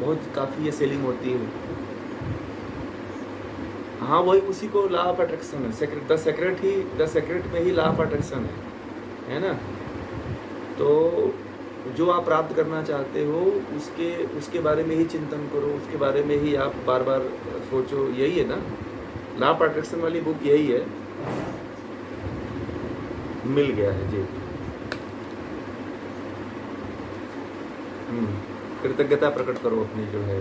बहुत काफ़ी ये सेलिंग होती है। हाँ, वही उसी को लॉ ऑफ अट्रैक्शन है, द सेक्रेट में ही लॉ ऑफ अट्रैक्शन है ना। तो जो आप प्राप्त करना चाहते हो उसके बारे में ही चिंतन करो, उसके बारे में ही आप बार बार सोचो, यही है ना। लॉ ऑफ अट्रैक्शन वाली बुक यही है। मिल गया है जी। कृतज्ञता प्रकट करो अपनी जो है।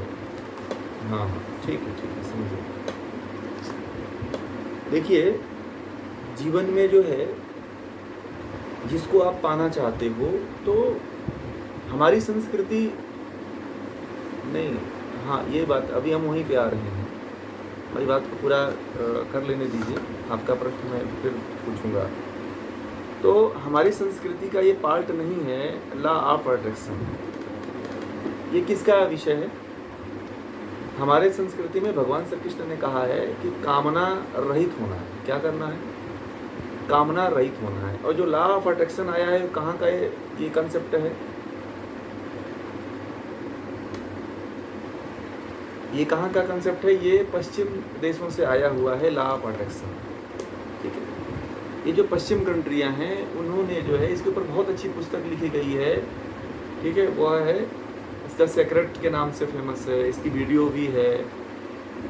हाँ, ठीक है, समझो। देखिए, जीवन में जो है जिसको आप पाना चाहते हो, तो हमारी संस्कृति नहीं, हाँ ये बात अभी हम वहीं पे आ रहे हैं। मेरी बात को पूरा कर लेने दीजिए, आपका प्रश्न मैं फिर पूछूंगा। तो हमारी संस्कृति का ये पार्ट नहीं है लॉ ऑफ अट्रैक्शन। ये किसका विषय है? हमारे संस्कृति में भगवान श्री कृष्ण ने कहा है कि कामना रहित होना है। क्या करना है? कामना रहित होना है। और जो लॉ ऑफ अट्रैक्शन आया है, कहाँ का ये कंसेप्ट है? ये कहाँ का कंसेप्ट है? ये पश्चिम देशों से आया हुआ है लॉ ऑफ अट्रैक्शन। ठीक है, ये जो पश्चिम कंट्रियाँ हैं उन्होंने जो है इसके ऊपर बहुत अच्छी पुस्तक लिखी गई है। ठीक है, वह है द सेक्रेट के नाम से फेमस है। इसकी वीडियो भी है,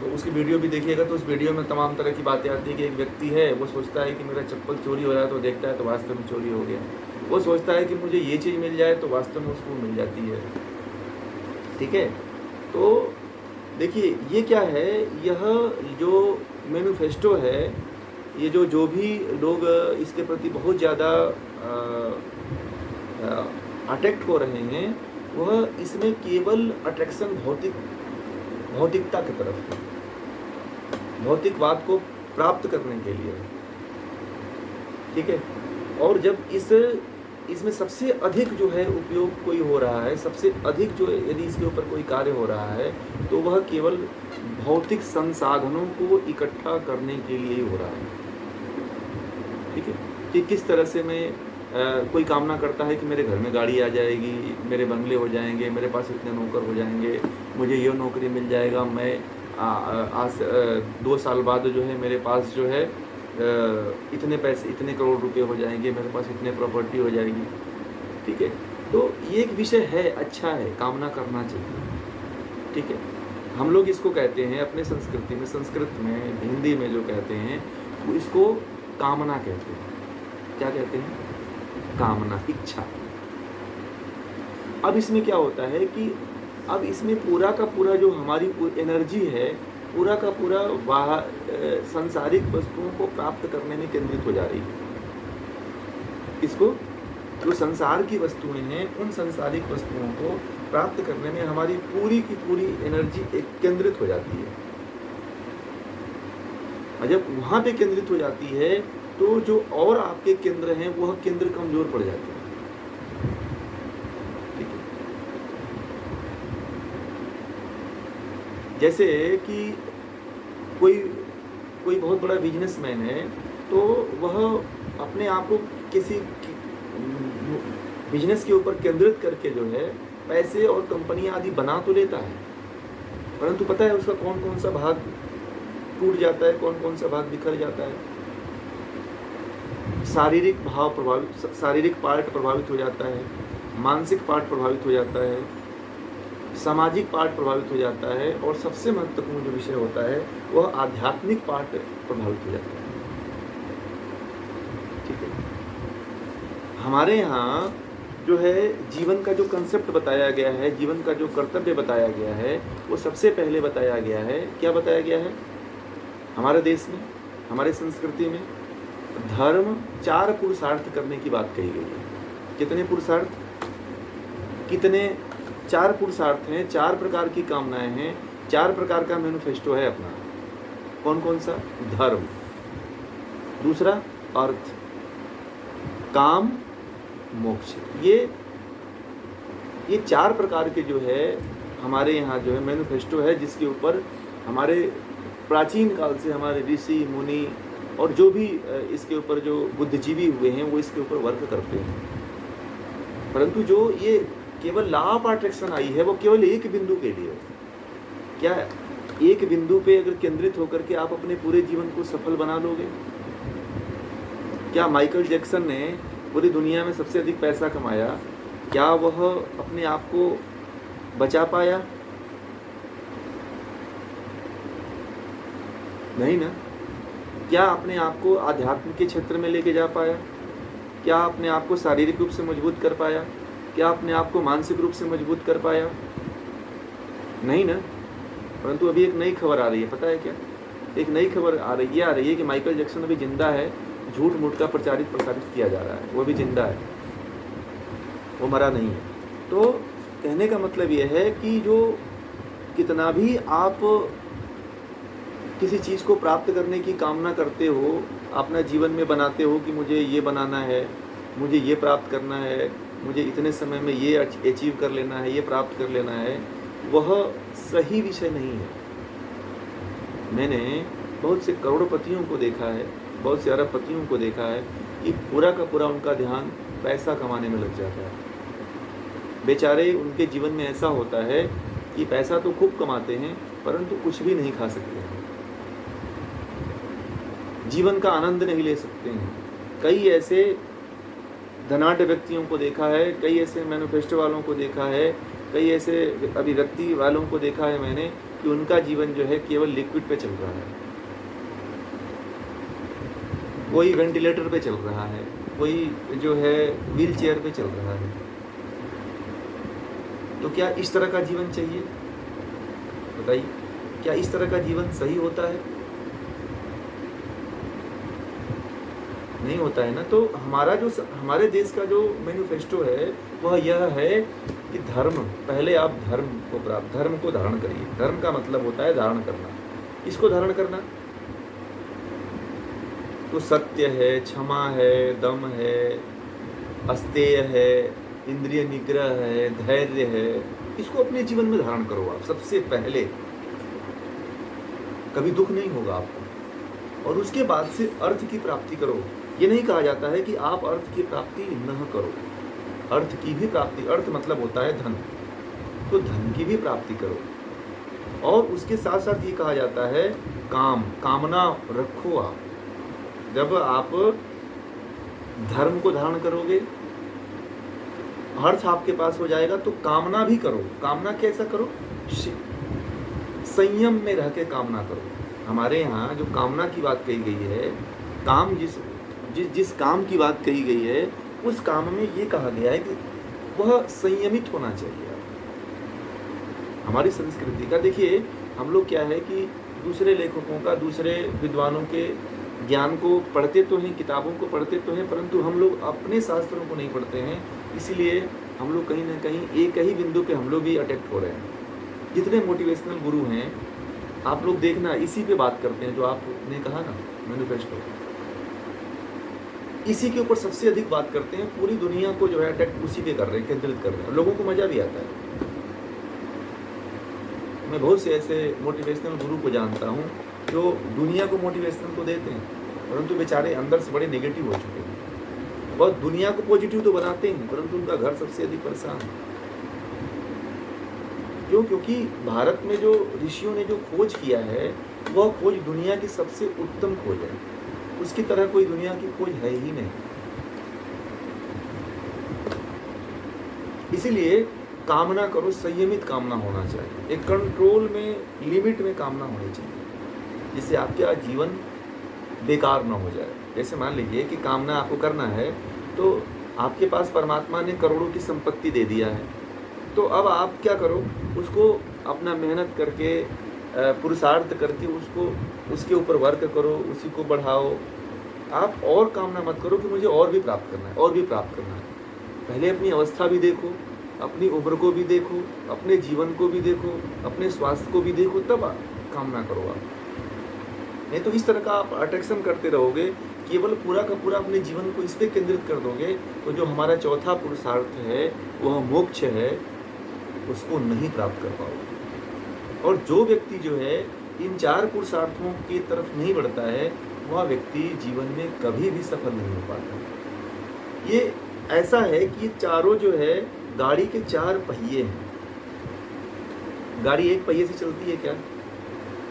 तो उसकी वीडियो भी देखिएगा। तो उस वीडियो में तमाम तरह की बातें आती है कि एक व्यक्ति है, वो सोचता है कि मेरा चप्पल चोरी हो जाए, तो देखता है तो वास्तव में चोरी हो गया। वो सोचता है कि मुझे ये चीज़ मिल जाए, तो वास्तव में उसको मिल जाती है। ठीक है, तो देखिए ये क्या है, यह जो मैनिफेस्टो है, ये जो भी लोग इसके प्रति बहुत ज़्यादा अट्रैक्ट हो रहे हैं, वह इसमें केवल अट्रैक्शन भौतिकता की तरफ है, भौतिकवाद को प्राप्त करने के लिए। ठीक है, और जब इसमें सबसे अधिक जो है उपयोग कोई हो रहा है, सबसे अधिक जो यदि इसके ऊपर कोई कार्य हो रहा है, तो वह केवल भौतिक संसाधनों को इकट्ठा करने के लिए ही हो रहा है। ठीक है, कि किस तरह से मैं कोई कामना करता है कि मेरे घर में गाड़ी आ जाएगी, मेरे बंगले हो जाएंगे, मेरे पास इतने नौकर हो जाएंगे, मुझे ये नौकरी मिल जाएगा, मैं आज 2 साल बाद जो है मेरे पास जो है इतने पैसे, इतने करोड़ रुपए हो जाएंगे, मेरे पास इतने प्रॉपर्टी हो जाएगी। ठीक है, तो ये एक विषय है, अच्छा है, कामना करना चाहिए। ठीक है, हम लोग इसको कहते हैं अपने संस्कृति में, संस्कृत में, हिंदी में जो कहते हैं वो इसको कामना कहते हैं। क्या कहते हैं? कामना, इच्छा। अब इसमें क्या होता है कि अब इसमें पूरा का पूरा जो हमारी एनर्जी है, पूरा का पूरा सांसारिक वस्तुओं को प्राप्त करने में केंद्रित हो जा रही है। इसको जो संसार की वस्तुएं हैं, उन संसारिक वस्तुओं को प्राप्त करने में हमारी पूरी की पूरी एनर्जी केंद्रित हो जाती है। और जब वहाँ पे केंद्रित हो जाती है, तो जो और आपके केंद्र हैं वह केंद्र कमजोर पड़ जाते हैं। ठीक है, जैसे कि कोई बहुत बड़ा बिजनेसमैन है, तो वह अपने आप को किसी बिजनेस के ऊपर केंद्रित करके जो है पैसे और कंपनियां आदि बना तो लेता है, परंतु पता है उसका कौन कौन सा भाग टूट जाता है, कौन कौन सा भाग बिखर जाता है। शारीरिक पार्ट प्रभावित हो जाता है, मानसिक पार्ट प्रभावित हो जाता है, सामाजिक पार्ट प्रभावित हो जाता है, और सबसे महत्वपूर्ण जो विषय होता है वह आध्यात्मिक पार्ट प्रभावित हो जाता है। ठीक है, हमारे यहाँ जो है जीवन का जो कंसेप्ट बताया गया है, जीवन का जो कर्तव्य बताया गया है, वो सबसे पहले बताया गया है। क्या बताया गया है? हमारे देश में, हमारे संस्कृति में धर्म 4 पुरुषार्थ करने की बात कही गई है। कितने पुरुषार्थ? 4 पुरुषार्थ हैं, 4 प्रकार की कामनाएं हैं, 4 प्रकार का मैनिफेस्टो है अपना। कौन कौन सा? धर्म, दूसरा अर्थ, काम, मोक्ष। ये 4 प्रकार के जो है हमारे यहाँ जो है मैनिफेस्टो है, जिसके ऊपर हमारे प्राचीन काल से हमारे ऋषि मुनि और जो भी इसके ऊपर जो बुद्धिजीवी हुए हैं वो इसके ऊपर वर्क करते हैं। परंतु जो ये केवल लॉ ऑफ अट्रैक्शन आई है वो केवल एक बिंदु के लिए। क्या एक बिंदु पे अगर केंद्रित होकर के आप अपने पूरे जीवन को सफल बना लोगे? क्या माइकल जैक्सन ने पूरी दुनिया में सबसे अधिक पैसा कमाया, क्या वह अपने आप को बचा पाया? नहीं ना। क्या अपने आप को आध्यात्म के क्षेत्र में लेके जा पाया? क्या अपने आप को शारीरिक रूप से मजबूत कर पाया? क्या अपने आप को मानसिक रूप से मजबूत कर पाया? नहीं ना। परंतु अभी एक नई खबर आ रही है, पता है क्या? एक नई खबर आ रही है कि माइकल जैक्सन अभी जिंदा है, झूठ मूठ का प्रसारित किया जा रहा है, वो भी जिंदा है, वो मरा नहीं है। तो कहने का मतलब यह है कि जो कितना भी आप किसी चीज़ को प्राप्त करने की कामना करते हो, अपना जीवन में बनाते हो कि मुझे ये बनाना है, मुझे ये प्राप्त करना है, मुझे इतने समय में ये अचीव कर लेना है, ये प्राप्त कर लेना है, वह सही विषय नहीं है। मैंने बहुत से करोड़पतियों को देखा है, बहुत से अरबपतियों को देखा है कि पूरा का पूरा उनका ध्यान पैसा कमाने में लग जाता है। बेचारे उनके जीवन में ऐसा होता है कि पैसा तो खूब कमाते हैं परंतु कुछ भी नहीं खा सकते हैं, जीवन का आनंद नहीं ले सकते हैं। कई ऐसे धनाढ्य व्यक्तियों को देखा है, कई ऐसे मैन्युफेस्टो वालों को देखा है, कई ऐसे अभिव्यक्ति वालों को देखा है मैंने कि उनका जीवन जो है केवल लिक्विड पे चल रहा है। कोई वेंटिलेटर पे चल रहा है, कोई जो है व्हील चेयर पे चल रहा है। तो क्या इस तरह का जीवन चाहिए? बताइए, क्या इस तरह का जीवन सही होता है? नहीं होता है ना। तो हमारे देश का जो मैनिफेस्टो है वह यह है कि पहले आप धर्म को धारण करिए। धर्म का मतलब होता है धारण करना। इसको धारण करना तो सत्य है, क्षमा है, दम है, अस्तेय है, इंद्रिय निग्रह है, धैर्य है। इसको अपने जीवन में धारण करो आप सबसे पहले, कभी दुख नहीं होगा आपको। और उसके बाद से अर्थ की प्राप्ति करो। ये नहीं कहा जाता है कि आप अर्थ की प्राप्ति न करो, अर्थ की भी प्राप्ति, अर्थ मतलब होता है धन, तो धन की भी प्राप्ति करो। और उसके साथ साथ ये कहा जाता है कामना रखो आप। जब आप धर्म को धारण करोगे, अर्थ आपके पास हो जाएगा, तो कामना भी करो। कामना कैसा करो? संयम में रह के कामना करो। हमारे यहाँ जो कामना की बात कही गई है, काम जिस काम की बात कही गई है, उस काम में ये कहा गया है कि वह संयमित होना चाहिए। हमारी संस्कृति का देखिए, हम लोग क्या है कि दूसरे लेखकों का, दूसरे विद्वानों के ज्ञान को पढ़ते तो हैं, किताबों को पढ़ते तो हैं, परंतु हम लोग अपने शास्त्रों को नहीं पढ़ते हैं। इसीलिए हम लोग कहीं ना कहीं एक ही बिंदु पे हम लोग भी अटैक्ट हो रहे हैं। जितने मोटिवेशनल गुरु हैं आप लोग देखना, इसी पे बात करते हैं, जो आपने कहा ना मैनिफेस्टो, इसी के ऊपर सबसे अधिक बात करते हैं। पूरी दुनिया को जो है अटैक उसी पे कर रहे हैं, केंद्रित कर रहे हैं। लोगों को मजा भी आता है। मैं बहुत से ऐसे मोटिवेशनल गुरु को जानता हूँ जो दुनिया को मोटिवेशनल तो देते हैं, परंतु बेचारे अंदर से बड़े नेगेटिव हो चुके हैं। वह दुनिया को पॉजिटिव तो बनाते हैं, परंतु उनका घर सबसे अधिक परेशान है। क्यों? क्योंकि भारत में जो ऋषियों ने जो खोज किया है, वह खोज दुनिया की सबसे उत्तम खोज है। उसकी तरह कोई दुनिया की खोज है ही नहीं। इसीलिए कामना करो, संयमित कामना होना चाहिए, एक कंट्रोल में, लिमिट में कामना होनी चाहिए, जिससे आपका जीवन बेकार ना हो जाए। जैसे मान लीजिए कि कामना आपको करना है, तो आपके पास परमात्मा ने करोड़ों की संपत्ति दे दिया है, तो अब आप क्या करो, उसको अपना मेहनत करके, पुरुषार्थ करके उसके ऊपर वर्क करो, उसी को बढ़ाओ। आप और कामना मत करो कि मुझे और भी प्राप्त करना है, और भी प्राप्त करना है। पहले अपनी अवस्था भी देखो, अपनी उम्र को भी देखो, अपने जीवन को भी देखो, अपने स्वास्थ्य को भी देखो, तब कामना करो आप। नहीं तो इस तरह का आप अट्रैक्शन करते रहोगे, केवल पूरा का पूरा अपने जीवन को इस पर केंद्रित कर दोगे, तो जो हमारा चौथा पुरुषार्थ है, वह मोक्ष है, उसको नहीं प्राप्त कर पाओगे। और जो व्यक्ति जो है इन चार पुरुषार्थों की तरफ नहीं बढ़ता है, वह व्यक्ति जीवन में कभी भी सफल नहीं हो पाता। ये ऐसा है कि ये चारों जो है गाड़ी के 4 पहिए हैं। गाड़ी एक पहिए से चलती है क्या?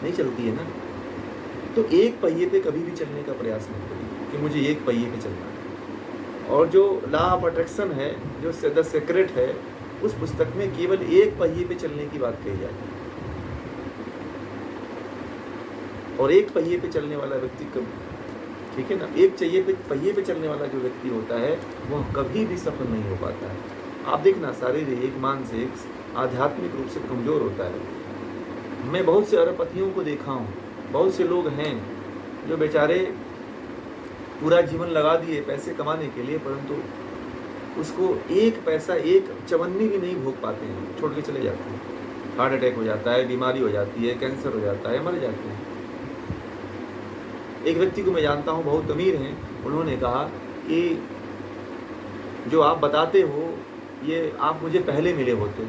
नहीं चलती है ना। तो एक पहिए पे कभी भी चलने का प्रयास मत करिए कि मुझे एक पहिए पे चलना है। और जो लॉ ऑफ अट्रैक्शन है, जो द सीक्रेट है, उस पुस्तक में केवल एक पहिए पे चलने की बात कही जाती है। और एक पहिए पे चलने वाला व्यक्ति कभी, ठीक है ना, एक पहिए पे चलने वाला जो व्यक्ति होता है वह कभी भी सफल नहीं हो पाता है। आप देखना, शारीरिक, मानसिक, आध्यात्मिक रूप से कमज़ोर होता है। मैं बहुत से अरबपतियों को देखा हूँ, बहुत से लोग हैं जो बेचारे पूरा जीवन लगा दिए पैसे कमाने के लिए, परंतु उसको एक पैसा, एक चवन्नी भी नहीं भोग पाते हैं, छोड़ के चले जाते हैं। हार्ट अटैक हो जाता है, बीमारी हो जाती है, कैंसर हो जाता है, मर जाते हैं। एक व्यक्ति को मैं जानता हूँ, बहुत अमीर हैं, उन्होंने कहा कि जो आप बताते हो ये आप मुझे पहले मिले होते।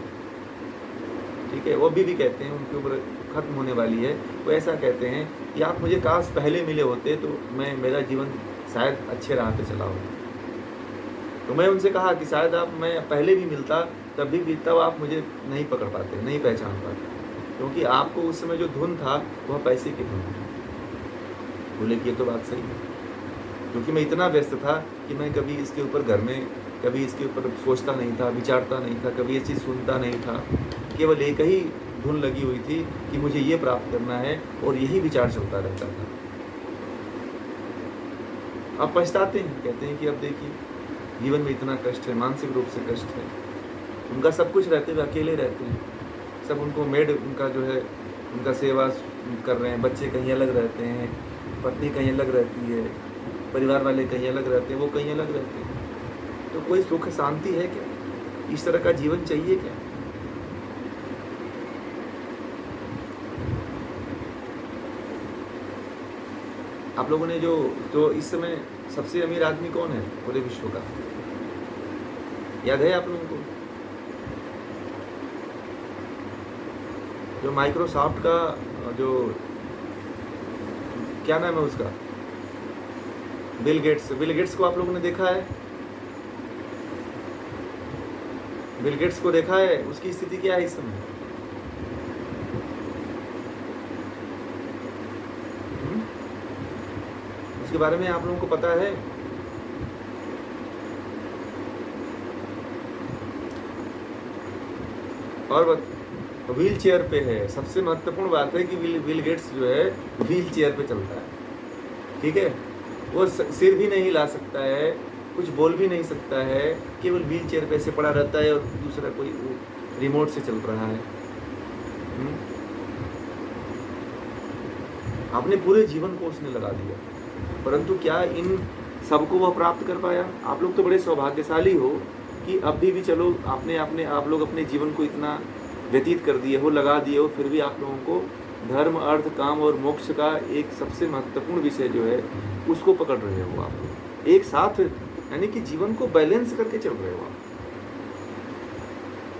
ठीक है, वो अभी भी कहते हैं, उनकी उम्र खत्म होने वाली है, वो ऐसा कहते हैं कि आप मुझे काश पहले मिले होते तो मेरा जीवन शायद अच्छे राह पे चला होता। तो मैं उनसे कहा कि शायद मैं पहले भी मिलता तब आप मुझे नहीं पकड़ पाते, नहीं पहचान पाते, क्योंकि आपको उस समय जो धुन था वह पैसे की धुन थी। बोले कि ये तो बात सही है, क्योंकि मैं इतना व्यस्त था कि मैं कभी इसके ऊपर घर में कभी इसके ऊपर सोचता नहीं था, विचारता नहीं था, कभी ये चीज़ सुनता नहीं था। केवल एक ही धुन लगी हुई थी कि मुझे ये प्राप्त करना है, और यही विचार चलता रहता था। अब पछताते हैं, कहते हैं कि अब देखिए जीवन में इतना कष्ट है, मानसिक रूप से कष्ट है। उनका सब कुछ रहते हुए अकेले रहते हैं, सब उनको मेड उनका जो है उनका सेवा कर रहे हैं, बच्चे कहीं अलग रहते हैं, पत्नी कहीं अलग रहती है, परिवार वाले कहीं अलग रहते हैं, वो कहीं अलग रहते हैं। तो कोई सुख शांति है क्या? इस तरह का जीवन चाहिए क्या? आप लोगों ने जो इस समय सबसे अमीर आदमी कौन है पूरे विश्व का, याद है आप लोगों को? जो माइक्रोसॉफ्ट का जो क्या नाम है उसका, बिल गेट्स को आप लोगों ने देखा है? बिल गेट्स को देखा है? उसकी स्थिति क्या है इस समय? उसके बारे में आप लोगों को पता है? और व्हील चेयर पे है। सबसे महत्वपूर्ण बात है कि बिल गेट्स जो है व्हील चेयर पे चलता है। ठीक है, वो सिर भी नहीं हिला सकता है, कुछ बोल भी नहीं सकता है, केवल व्हील चेयर पे से पड़ा रहता है और दूसरा कोई रिमोट से चल रहा है। आपने पूरे जीवन को उसने लगा दिया, परंतु क्या इन सबको वह प्राप्त कर पाया? आप लोग तो बड़े सौभाग्यशाली हो कि अभी भी चलो आप लोग अपने जीवन को इतना व्यतीत कर दिए हो, लगा दिए हो, फिर भी आप लोगों को धर्म, अर्थ, काम और मोक्ष का एक सबसे महत्वपूर्ण विषय जो है उसको पकड़ रहे हो आप लोग एक साथ, यानी कि जीवन को बैलेंस करके चल रहे हो आप।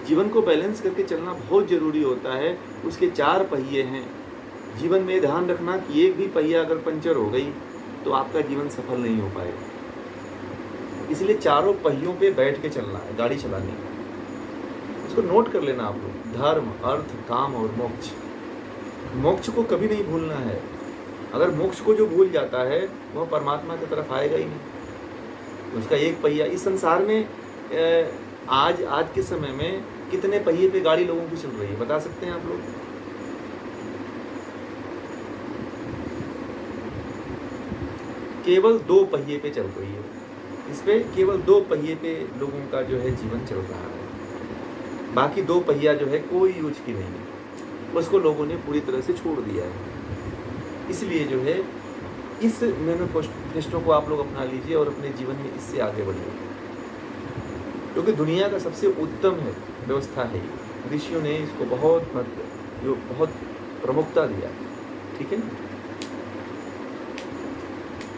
जीवन को बैलेंस करके चलना बहुत जरूरी होता है। उसके 4 पहिए हैं। जीवन में ध्यान रखना कि एक भी पहिया अगर पंचर हो गई तो आपका जीवन सफल नहीं हो पाएगा। इसलिए चारों पहियों पे बैठ के चलना है गाड़ी चलाने का। इसको नोट कर लेना आप लोग, धर्म, अर्थ, काम और मोक्ष। मोक्ष को कभी नहीं भूलना है। अगर मोक्ष को जो भूल जाता है वह परमात्मा की तरफ आएगा ही नहीं। उसका एक पहिया इस संसार में आज के समय में कितने पहिए पे गाड़ी लोगों की चल रही है, बता सकते हैं आप लोग? केवल 2 पहिए पे चल रही है। इस पे केवल 2 पहिए पे लोगों का जो है जीवन चल रहा है। बाकी 2 पहिया जो है कोई यूज की नहीं है, उसको लोगों ने पूरी तरह से छोड़ दिया है। इसलिए जो है इस मैनिफेस्टो को आप लोग अपना लीजिए और अपने जीवन में इससे आगे बढ़िए, क्योंकि दुनिया का सबसे उत्तम है व्यवस्था है। ऋषियों ने इसको बहुत प्रमुखता दिया। ठीक है ना?